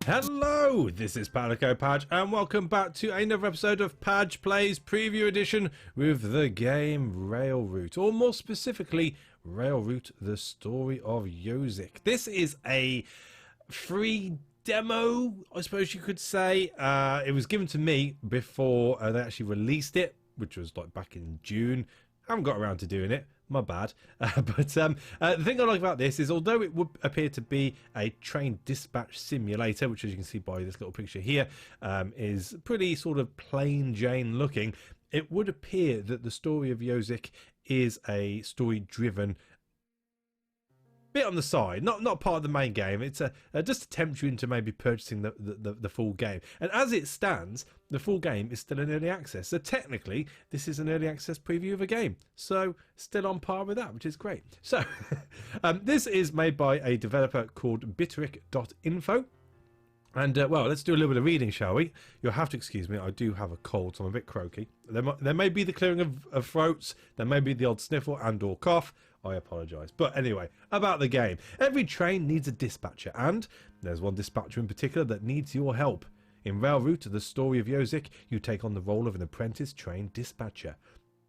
Hello, this is Padge, and welcome back to another episode of Padge Plays Preview Edition with the game RailRoute, or more specifically, RailRoute: The Story of Jozic. This is a free demo, I suppose you could say. It was given to me before they actually released it, which was like back in June. Haven't got around to doing it, my bad. But the thing I like about this is, although it would appear to be a train dispatch simulator, which as you can see by this little picture here, is pretty sort of plain Jane looking, it would appear that the Story of Jozic is a story driven bit on the side, not part of the main game. It's just to tempt you into maybe purchasing the full game. And as it stands, the full game is still in early access. So technically, this is an early access preview of a game. So still on par with that, which is great. So this is made by a developer called Bitrich.info. And, well, let's do a little bit of reading, shall we? You'll have to excuse me, I do have a cold, so I'm a bit croaky. There may be the clearing of throats, there may be the odd sniffle and or cough. I apologise. But anyway, about the game. Every train needs a dispatcher, and there's one dispatcher in particular that needs your help. In RailRoute: The Story of Jozic, you take on the role of an apprentice train dispatcher,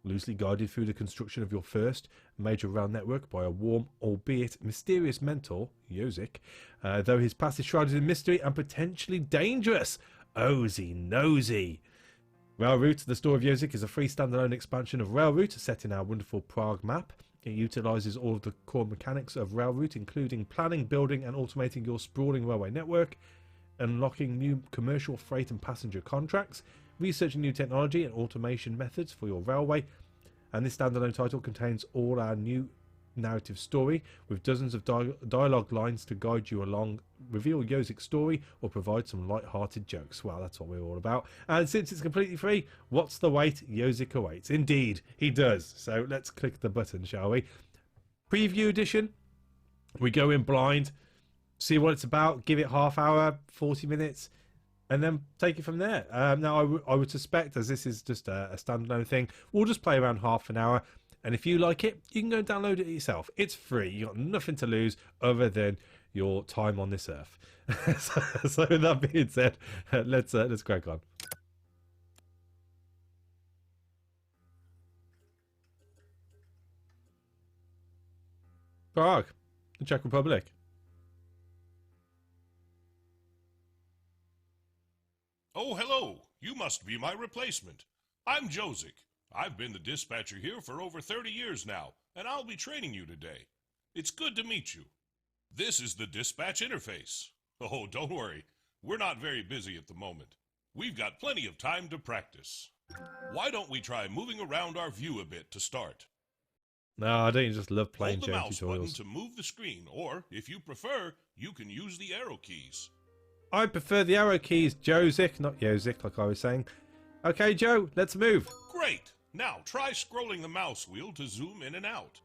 loosely guided through the construction of your first major rail network by a warm, albeit mysterious mentor, Jozic, though his past is shrouded in mystery and potentially dangerous. Osy nosy. RailRoute: The Story of Jozic is a free standalone expansion of RailRoute set in our wonderful Prague map. It utilises all of the core mechanics of RailRoute, including planning, building and automating your sprawling railway network, unlocking new commercial freight and passenger contracts, researching new technology and automation methods for your railway. And this standalone title contains all our new narrative story, with dozens of dialogue lines to guide you along, reveal Jozic's story, or provide some light-hearted jokes. Well, that's what we're all about. And since it's completely free, what's the wait? Jozic awaits. Indeed, he does. So let's click the button, shall we? Preview edition. We go in blind, see what it's about, give it half hour, 40 minutes, and then take it from there. Now, I would suspect, as this is just a standalone thing, we'll just play around half an hour. And if you like it, you can go and download it yourself. It's free. You've got nothing to lose other than your time on this earth. So with that being said, let's crack on. Prague, the Czech Republic. Oh, hello. You must be my replacement. I'm Jozic. I've been the dispatcher here for over 30 years now, and I'll be training you today. It's good to meet you. This is the dispatch interface. Oh, don't worry. We're not very busy at the moment. We've got plenty of time to practice. Why don't we try moving around our view a bit to start? No, I don't just love playing Hold the mouse tutorials. button to move the screen, or, if you prefer, you can use the arrow keys. I prefer the arrow keys, Jozic, not Jozic, like I was saying. Okay, Joe, let's move. Great! Now try scrolling the mouse wheel to zoom in and out.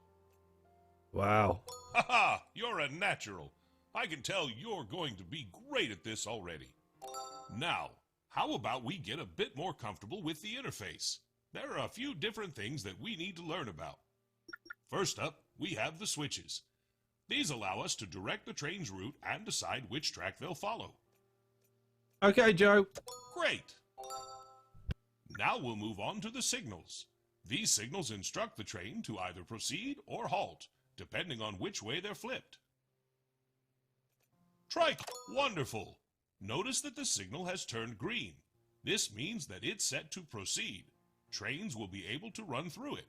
Wow. Haha, you're a natural. I can tell you're going to be great at this already. Now, how about we get a bit more comfortable with the interface? There are a few different things that we need to learn about. First up, we have the switches. These allow us to direct the train's route and decide which track they'll follow. Okay, Joe. Great! Now we'll move on to the signals. These signals instruct the train to either proceed or halt, depending on which way they're flipped. Wonderful! Notice that the signal has turned green. This means that it's set to proceed. Trains will be able to run through it.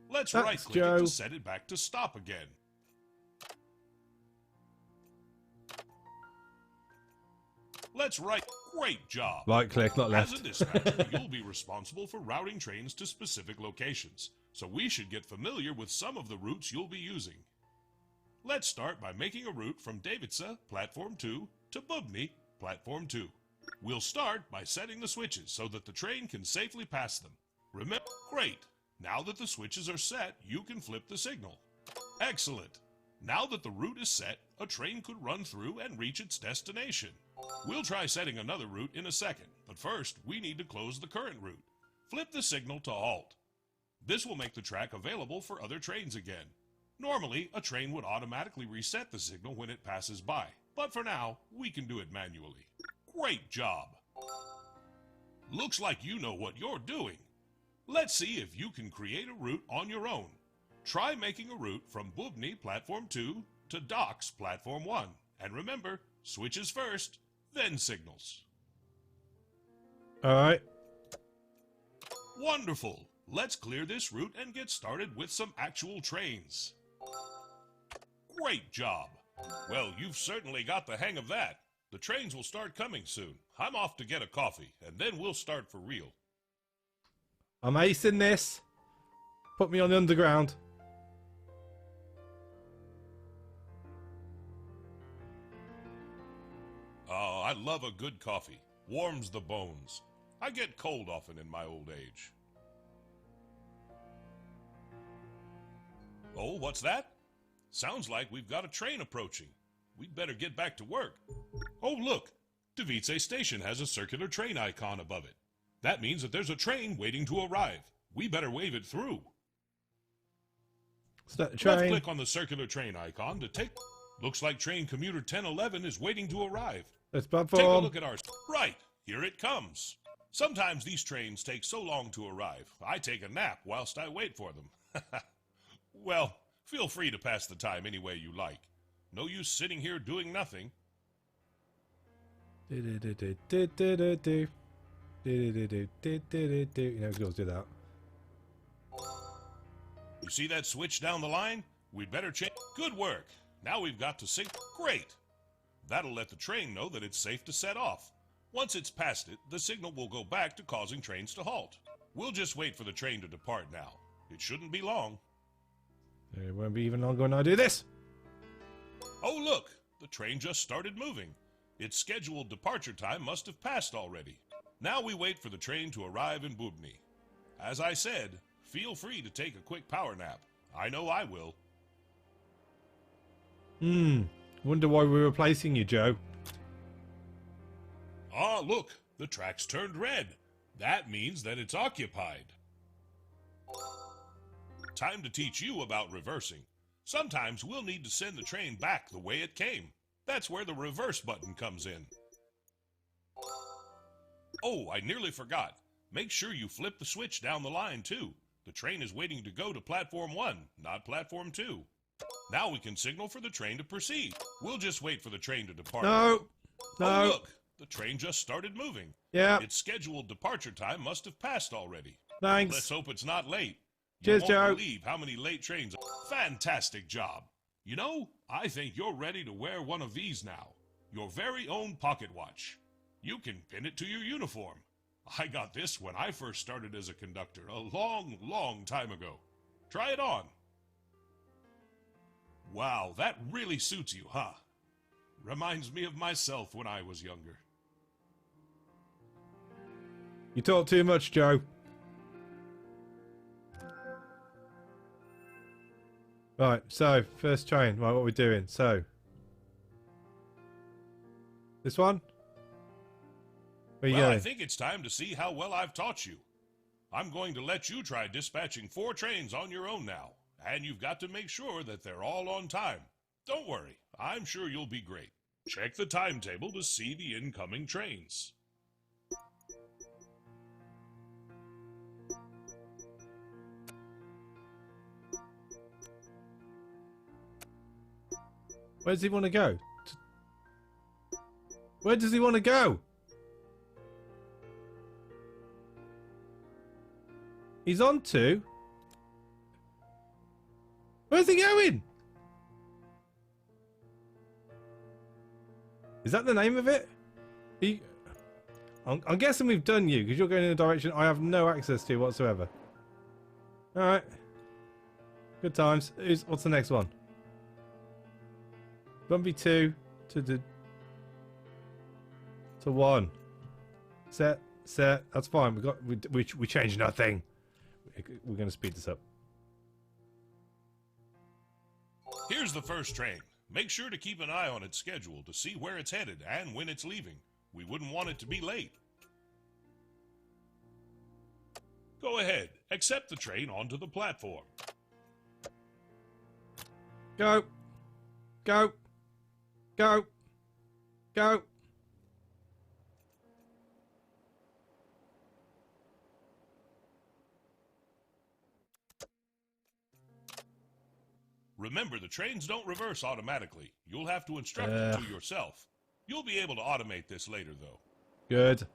Let's right-click it to set it back to stop again. Great job. Right click, not left. As a dispatcher, you'll be responsible for routing trains to specific locations, so we should get familiar with some of the routes you'll be using. Let's start by making a route from Davica, Platform 2, to Bubny, Platform 2. We'll start by setting the switches so that the train can safely pass them. Remember, great! Now that the switches are set, you can flip the signal. Excellent! Now that the route is set, a train could run through and reach its destination. We'll try setting another route in a second, but first we need to close the current route. Flip the signal to halt. This will make the track available for other trains again. Normally, a train would automatically reset the signal when it passes by. But for now, we can do it manually. Great job! Looks like you know what you're doing. Let's see if you can create a route on your own. Try making a route from Bubny Platform 2 to Docks Platform 1. And remember, switches first, then signals. Alright. Wonderful! Let's clear this route and get started with some actual trains. Great job! Well, you've certainly got the hang of that. The trains will start coming soon. I'm off to get a coffee, and then we'll start for real. I'm acing this. Put me on the underground. Oh, I love a good coffee. Warms the bones. I get cold often in my old age. Oh, what's that? Sounds like we've got a train approaching. We'd better get back to work. Oh, look! Despatcher Station has a circular train icon above it. That means that there's a train waiting to arrive. We better wave it through. Start the train. Left-click on the circular train icon to take... Looks like train commuter 1011 is waiting to arrive. Let's platform. Take a look at our... Right, here it comes. Sometimes these trains take so long to arrive, I take a nap whilst I wait for them. Well, feel free to pass the time any way you like. No use sitting here doing nothing. You know, we can always do that. You see that switch down the line? We'd better change. Good work. Now we've got to sync. Great. That'll let the train know that it's safe to set off. Once it's past it, the signal will go back to causing trains to halt. We'll just wait for the train to depart now. It shouldn't be long. It won't be even longer when I do this. Oh, look! The train just started moving. Its scheduled departure time must have passed already. Now we wait for the train to arrive in Bubny. As I said, feel free to take a quick power nap. I know I will. Wonder why we're replacing you, Joe. Ah, look! The track's turned red. That means that it's occupied. Time to teach you about reversing. Sometimes we'll need to send the train back the way it came. That's where the reverse button comes in. Oh, I nearly forgot. Make sure you flip the switch down the line, too. The train is waiting to go to Platform 1, not Platform 2. Now we can signal for the train to proceed. We'll just wait for the train to depart. No. Oh, look! The train just started moving. Yeah. Its scheduled departure time must have passed already. Thanks. Let's hope it's not late. Cheers, You Joe. won't believe how many late trains. Fantastic job. You know, I think you're ready to wear one of these now. Your very own pocket watch. You can pin it to your uniform. I got this when I first started as a conductor a long, long time ago. Try it on. Wow, that really suits you, huh? Reminds me of myself when I was younger. You talk too much, Joe. Right, so, first train. Right, what are we doing? So, this one? Where you Well, going? I think it's time to see how well I've taught you. I'm going to let you try dispatching 4 trains on your own now, and you've got to make sure that they're all on time. Don't worry, I'm sure you'll be great. Check the timetable to see the incoming trains. Where does he want to go? Where does he want to go? He's on to... Where's he going? Is that the name of it? I'm guessing we've done you, because you're going in a direction I have no access to whatsoever. Alright. Good times. What's the next one? Bumpy 2 to 1. Set. That's fine. We changed nothing. We're going to speed this up. Here's the first train. Make sure to keep an eye on its schedule to see where it's headed and when it's leaving. We wouldn't want it to be late. Go ahead. Accept the train onto the platform. Go. Go. Go. Go. Remember, the trains don't reverse automatically. You'll have to instruct them to yourself. You'll be able to automate this later, though. Good.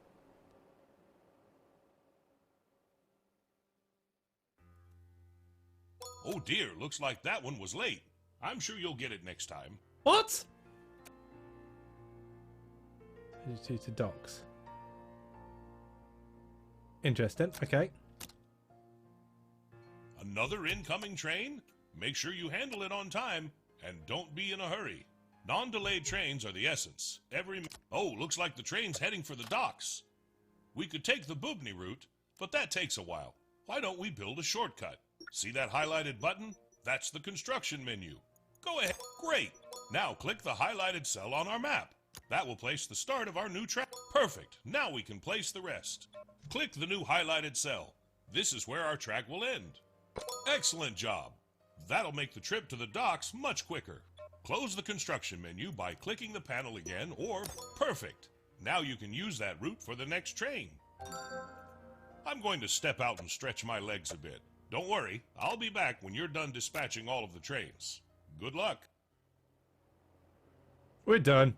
Oh dear, looks like that one was late. I'm sure you'll get it next time. What? To docks. Interesting. Okay. Another incoming train? Make sure you handle it on time, and don't be in a hurry. Non-delayed trains are the essence. Oh, looks like the train's heading for the docks. We could take the Bubny route, but that takes a while. Why don't we build a shortcut? See that highlighted button? That's the construction menu. Go ahead. Great. Now click the highlighted cell on our map. That will place the start of our new track. Perfect. Now we can place the rest. Click the new highlighted cell. This is where our track will end. Excellent job. That'll make the trip to the docks much quicker. Close the construction menu by clicking the panel again, or perfect. Now you can use that route for the next train. I'm going to step out and stretch my legs a bit. Don't worry, I'll be back when you're done dispatching all of the trains. Good luck. We're done.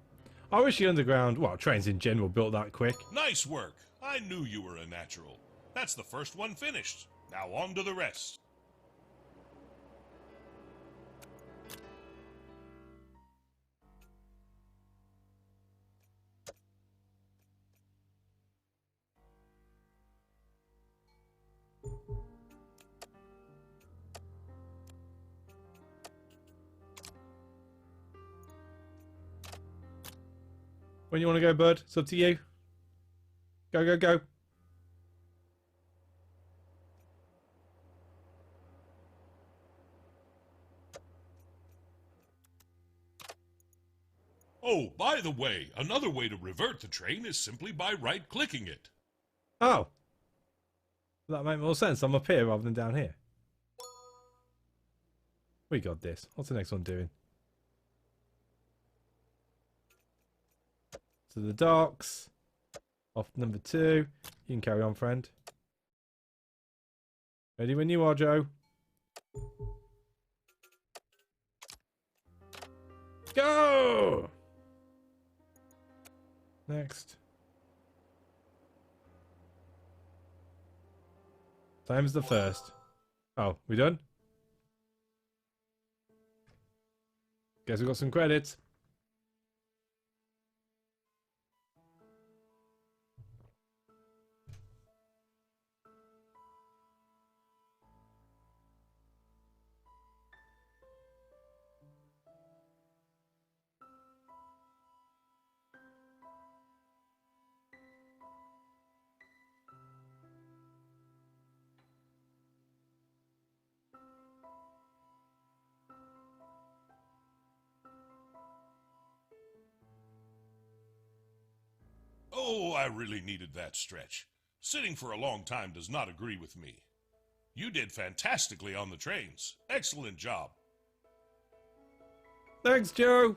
I wish the underground, well, trains in general, built that quick. Nice work. I knew you were a natural. That's the first one finished. Now on to the rest. When you want to go, bud, it's up to you. Go, go, go. Oh, by the way, another way to revert the train is simply by right-clicking it. Oh. That makes more sense. I'm up here rather than down here. We got this. What's the next one doing? To the docks. Off number 2. You can carry on, friend. Ready when you are, Joe. Go! Next. Same as the first. Oh, we done? Guess we got some credits. Oh, I really needed that stretch. Sitting for a long time does not agree with me. You did fantastically on the trains. Excellent job. Thanks, Joe.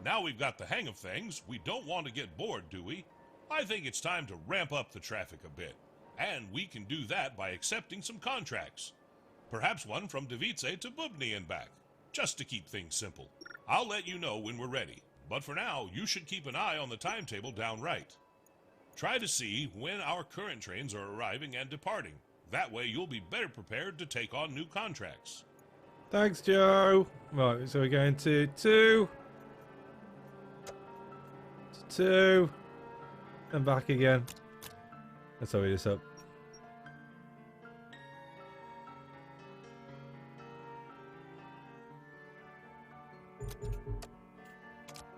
Now we've got the hang of things, we don't want to get bored, do we? I think it's time to ramp up the traffic a bit. And we can do that by accepting some contracts. Perhaps one from Davice to Bubny and back, just to keep things simple. I'll let you know when we're ready, but for now, you should keep an eye on the timetable down right. Try to see when our current trains are arriving and departing. That way you'll be better prepared to take on new contracts. Thanks, Joe. Right, so we're going to 2. 2. And back again. Let's hurry this up.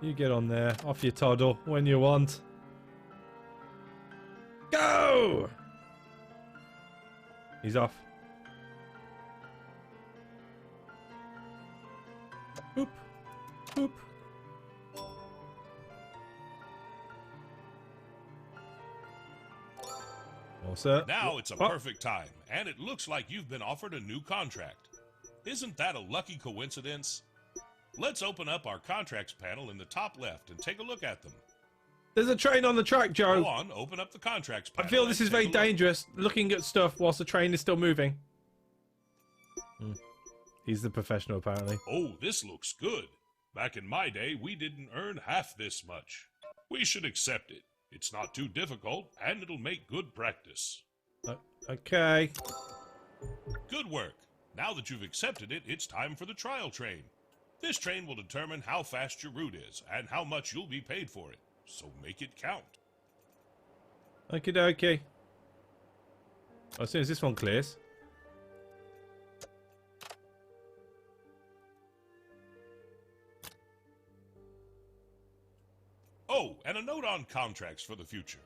You get on there. Off you toddle when you want. He's off. Boop. Boop. Well, sir. Now it's a perfect time, and it looks like you've been offered a new contract. Isn't that a lucky coincidence? Let's open up our contracts panel in the top left and take a look at them. There's a train on the track, Joe. Go on, open up the contracts I panel. feel this is very dangerous, looking at stuff whilst the train is still moving. He's the professional, apparently. Oh, this looks good. Back in my day, we didn't earn half this much. We should accept it. It's not too difficult, and it'll make good practice. Okay. Good work. Now that you've accepted it, it's time for the trial train. This train will determine how fast your route is and how much you'll be paid for it. So make it count. Okie dokie. As soon as this one clears. Oh, and a note on contracts for the future.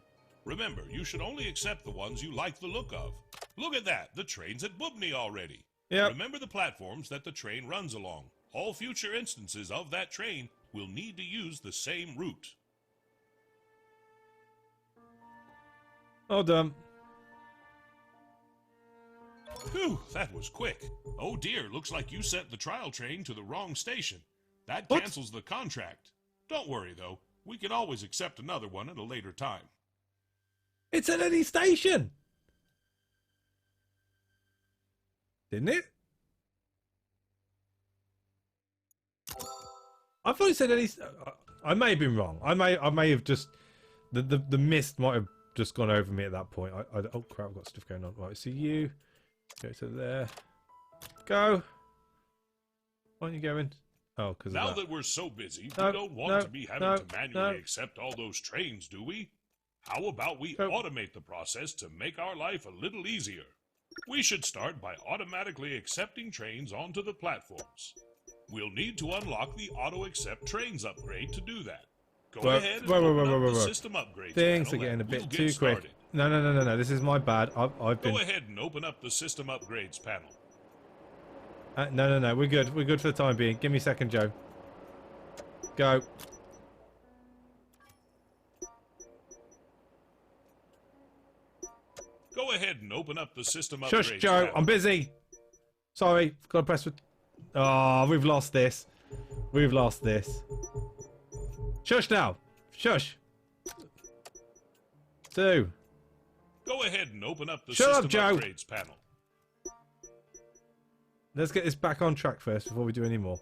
Remember, you should only accept the ones you like the look of. Look at that, the train's at Bubny already. Yep. Remember the platforms that the train runs along. All future instances of that train will need to use the same route. All done. Phew, that was quick. Oh dear, looks like you sent the trial train to the wrong station. That What? cancels the contract. Don't worry though, we can always accept another one at a later time. It's at any station. Didn't it? I thought it said any. I may have been wrong. I may have just the mist might have just gone over me at that point. Oh crap! I've got stuff going on. Right, so you go to there. Go. Why aren't you going? Oh, because Now that we're so busy, No, we don't want no, to be having no, to manually no. accept all those trains, do we? How about we Oh. automate the process to make our life a little easier? We should start by automatically accepting trains onto the platforms. We'll need to unlock the Auto Accept Trains upgrade to do that. Go ahead and open up the system upgrades Things panel are getting and a bit we'll too get quick. started. No. This is my bad. I've been. Go ahead and open up the system upgrades panel. No. We're good. We're good for the time being. Give me a second, Joe. Go. Go ahead and open up the system upgrades Shush, Joe. panel. I'm busy. Sorry. Got to press with. Oh, we've lost this. We've lost this. Shush now. Shush. 2. Go ahead and open up the Shut up, system Joe. upgrades panel. Let's get this back on track first before we do any more.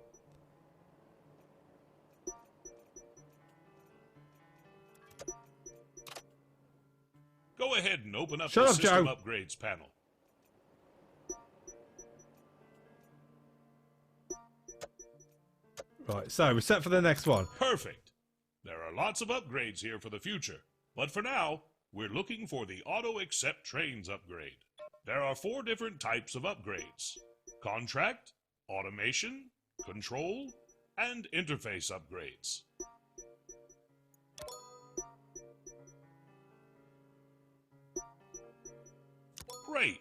Go ahead and open up Shut the up, system Joe. upgrades panel. Right, so we're set for the next one. Perfect. There are lots of upgrades here for the future, but for now, we're looking for the Auto Accept Trains upgrade. There are 4 different types of upgrades: contract, automation, control, and interface upgrades. Great.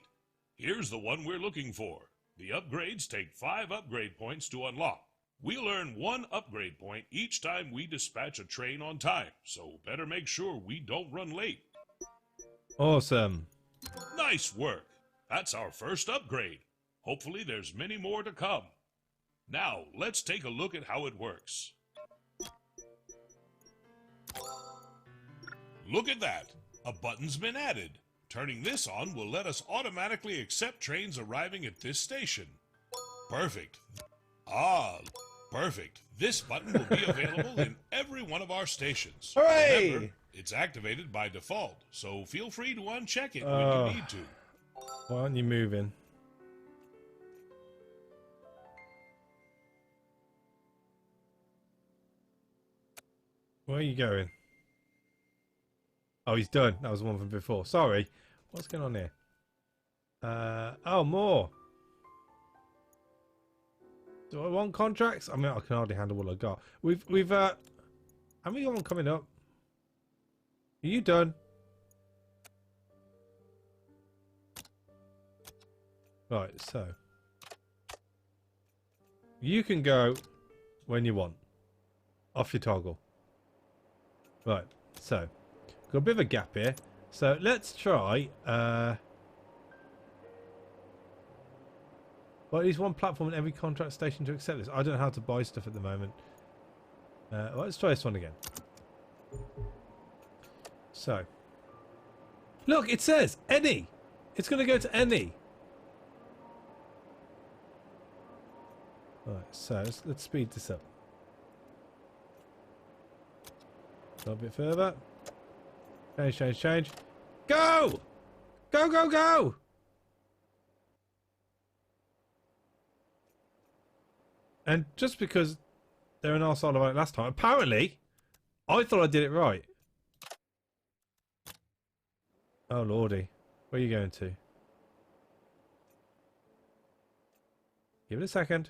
Here's the one we're looking for. The upgrades take 5 upgrade points to unlock. We'll earn 1 upgrade point each time we dispatch a train on time, so better make sure we don't run late. Awesome. Nice work. That's our first upgrade. Hopefully there's many more to come. Now, let's take a look at how it works. Look at that. A button's been added. Turning this on will let us automatically accept trains arriving at this station. Perfect. Perfect. This button will be available in every one of our stations. Hooray! Remember, it's activated by default, so feel free to uncheck it when Oh. you need to. Why aren't you moving? Where are you going? Oh, he's done. That was one from before. Sorry. What's going on here? Oh, more. Do I want contracts? I mean, I can hardly handle what I got. How many got one coming up? Are you done? Right, so you can go when you want. Off your toggle. Right, so got a bit of a gap here. So let's try well, at least one platform in every contract station to accept this. I don't know how to buy stuff at the moment. Well, let's try this one again. So, look, it says any. It's going to go to any. Right, so let's speed this up. A bit further. Change. Go! Go! And just because they're an arsehole about it last time, apparently, I thought I did it right. Oh, lordy. Where are you going to? Give it a second.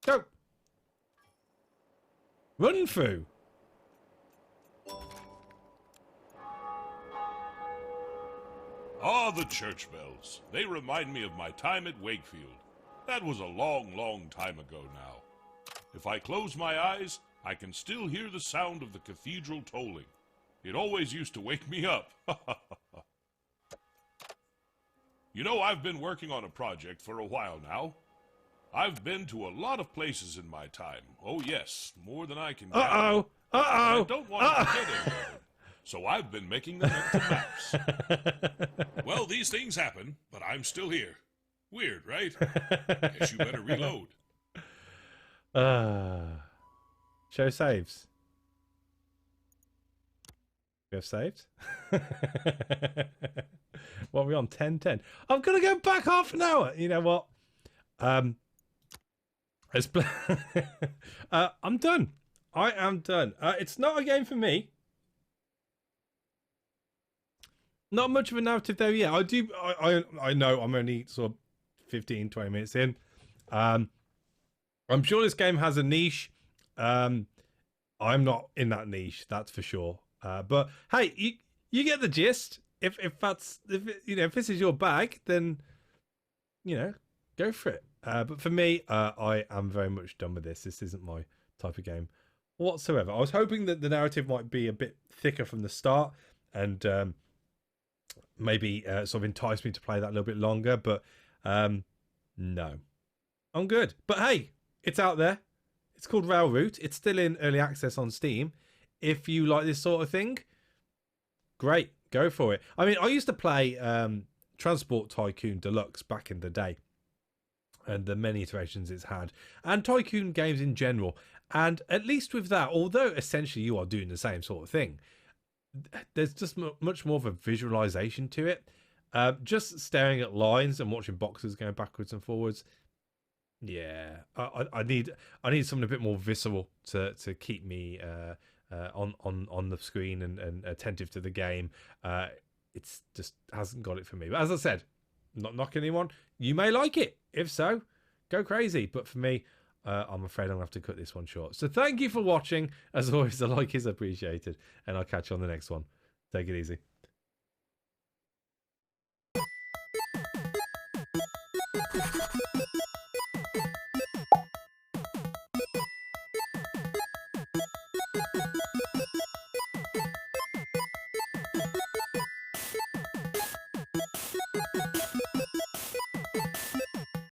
Go! Run through! Ah, the church bells. They remind me of my time at Wakefield. That was a long, long time ago now. If I close my eyes, I can still hear the sound of the cathedral tolling. It always used to wake me up. You know, I've been working on a project for a while now. I've been to a lot of places in my time. Oh yes, more than I can count. I don't want to forget anything. So I've been making them into maps. Well, these things happen, but I'm still here. Weird, right? Guess you better reload. Show saves. We have saved. What are we on? 10:10. I'm gonna go back half an hour. You know what? I'm done. I am done. It's not a game for me. Not much of a narrative there yet. I know I'm only sort of 15, 20 minutes in. I'm sure this game has a niche. I'm not in that niche, that's for sure. But hey, you get the gist. If this is your bag, then go for it. But for me, I am very much done with this. This isn't my type of game whatsoever. I was hoping that the narrative might be a bit thicker from the start and maybe sort of entice me to play that a little bit longer, but no, I'm good. But hey, it's out there. It's called RailRoute. It's still in early access on Steam. If you like this sort of thing, great, go for it. I mean, I used to play Transport Tycoon Deluxe back in the day, and the many iterations it's had, and Tycoon games in general. And at least with that, although essentially you are doing the same sort of thing, there's just much more of a visualization to it. Just staring at lines and watching boxes going backwards and forwards. Yeah, I need something a bit more visceral to keep me on the screen and attentive to the game. It's just hasn't got it for me. But as I said, not knocking anyone. You may like it. If so, go crazy. But for me, I'm afraid I'm going to have to cut this one short. So thank you for watching. As always, a like is appreciated. And I'll catch you on the next one. Take it easy.